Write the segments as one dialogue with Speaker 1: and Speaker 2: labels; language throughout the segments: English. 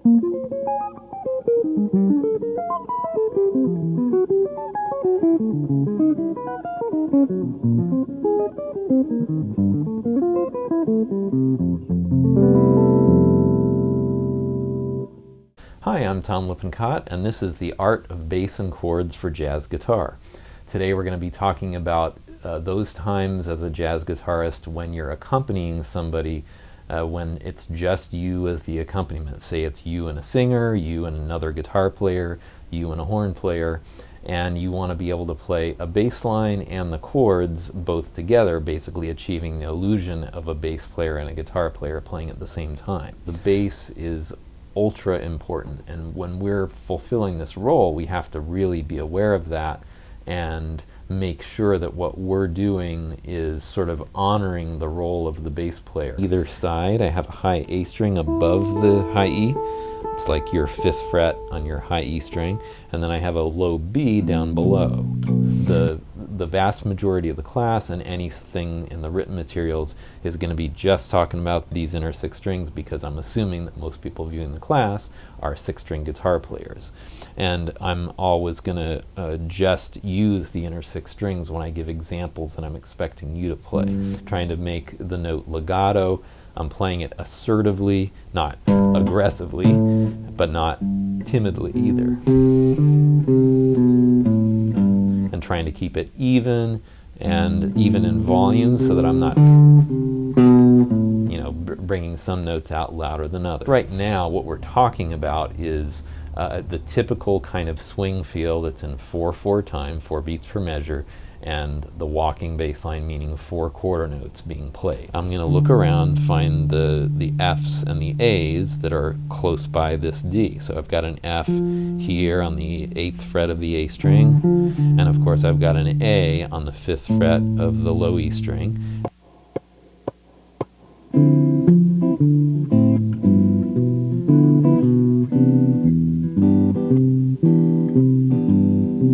Speaker 1: Hi, I'm Tom Lippincott, and this is The Art of Bass and Chords for Jazz Guitar. Today we're going to be talking about those times as a jazz guitarist when you're accompanying somebody, when it's just you as the accompaniment. Say it's you and a singer, you and another guitar player, you and a horn player, and you want to be able to play a bass line and the chords both together, basically achieving the illusion of a bass player and a guitar player playing at the same time. The bass is ultra important, and when we're fulfilling this role we have to really be aware of that and make sure that what we're doing is sort of honoring the role of the bass player. Either side I have a high A string above the high E. It's like your 5th fret on your high E string, and then I have a low B down below. The vast majority of the class and anything in the written materials is going to be just talking about these inner 6 strings, because I'm assuming that most people viewing the class are 6-string guitar players. And I'm always going to just use the inner 6 strings when I give examples that I'm expecting you to play. Trying to make the note legato. I'm playing it assertively, not aggressively, but not timidly either. And trying to keep it even, and even in volume, so that I'm not, you know, bringing some notes out louder than others. Right now, what we're talking about is the typical kind of swing feel that's in 4/4 time, 4 beats per measure, and the walking bass line, meaning 4 quarter notes being played. I'm going to look around, find the F's and the A's that are close by this D. So I've got an F here on the 8th fret of the A string, and of course I've got an A on the 5th fret of the low E string.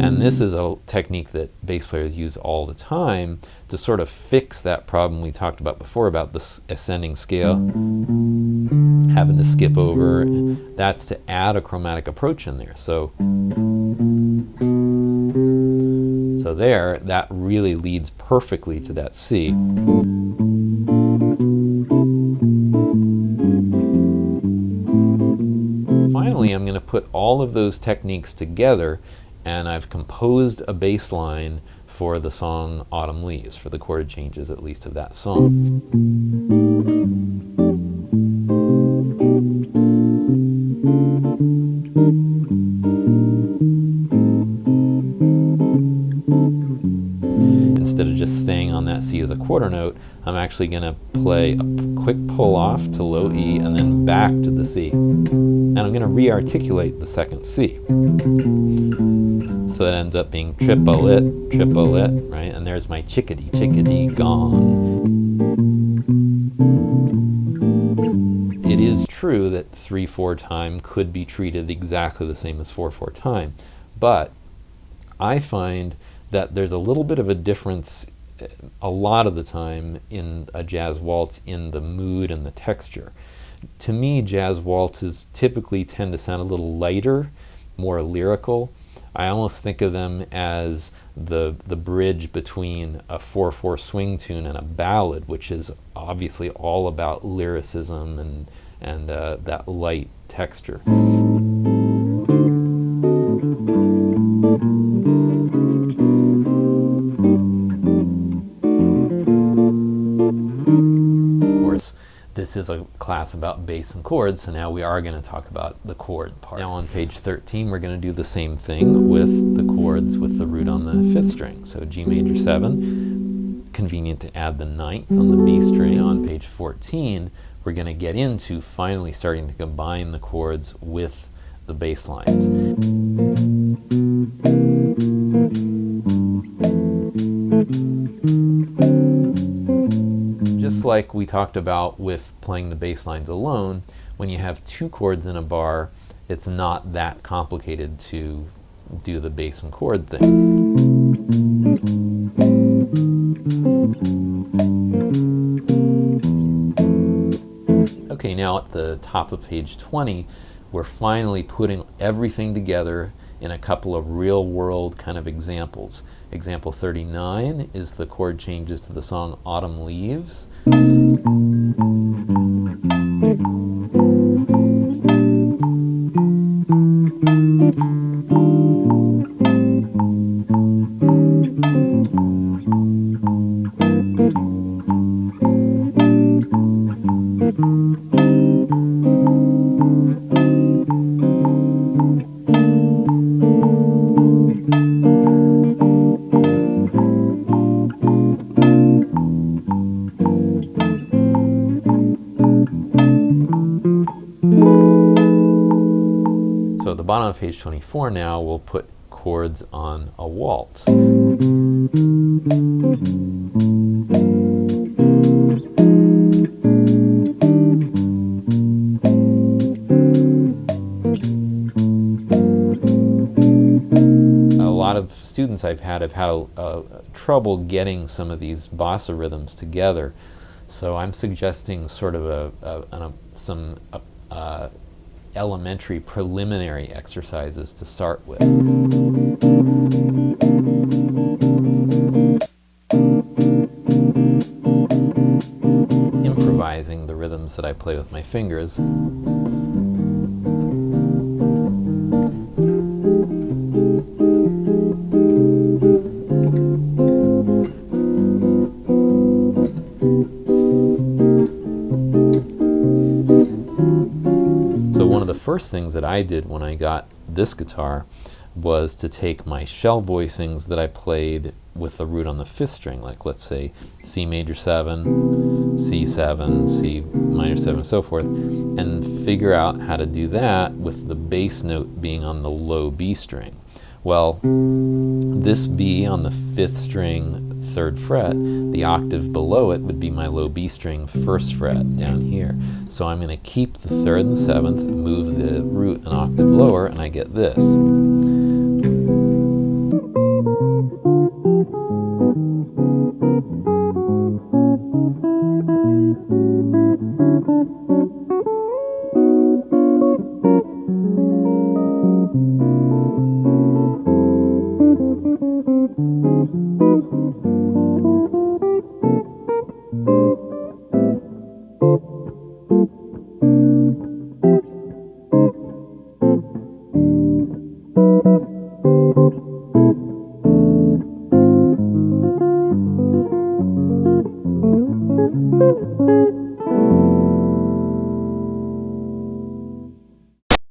Speaker 1: And this is a technique that bass players use all the time to sort of fix that problem we talked about before about the ascending scale, having to skip over. That's to add a chromatic approach in there. So there, that really leads perfectly to that C. Finally, I'm going to put all of those techniques together, and I've composed a bass line for the song Autumn Leaves, for the chord changes at least of that song. Instead of just staying on that C as a quarter note, I'm actually going to play a quick pull off to low E and then back to the C. And I'm going to re-articulate the second C. So that ends up being triplet, triplet, right? And there's my chickadee, chickadee gone. It is true that 3/4 time could be treated exactly the same as 4/4 time, but I find that there's a little bit of a difference a lot of the time in a jazz waltz in the mood and the texture. To me, jazz waltzes typically tend to sound a little lighter, more lyrical. I almost think of them as the bridge between a 4/4 swing tune and a ballad, which is obviously all about lyricism and that light texture. This is a class about bass and chords, so now we are going to talk about the chord part. Now on page 13 we're going to do the same thing with the chords with the root on the 5th string. So G major 7, convenient to add the 9th on the B string. On page 14 we're going to get into finally starting to combine the chords with the bass lines. Just like we talked about with playing the bass lines alone, when you have 2 chords in a bar, it's not that complicated to do the bass and chord thing. Okay, now at the top of page 20, we're finally putting everything together in a couple of real-world kind of examples. Example 39 is the chord changes to the song Autumn Leaves. So at the bottom of page 24 now, we'll put chords on a waltz. A lot of students I've had trouble getting some of these bossa rhythms together. So I'm suggesting sort of some elementary preliminary exercises to start with. Improvising the rhythms that I play with my fingers. So one of the first things that I did when I got this guitar was to take my shell voicings that I played with the root on the 5th string, like let's say C major 7, C7, C minor 7, and so forth, and figure out how to do that with the bass note being on the low B string. Well, this B on the 5th string, 3rd fret, the octave below it would be my low B string 1st fret down here. So I'm going to keep the 3rd and the 7th, move the root an octave lower, and I get this.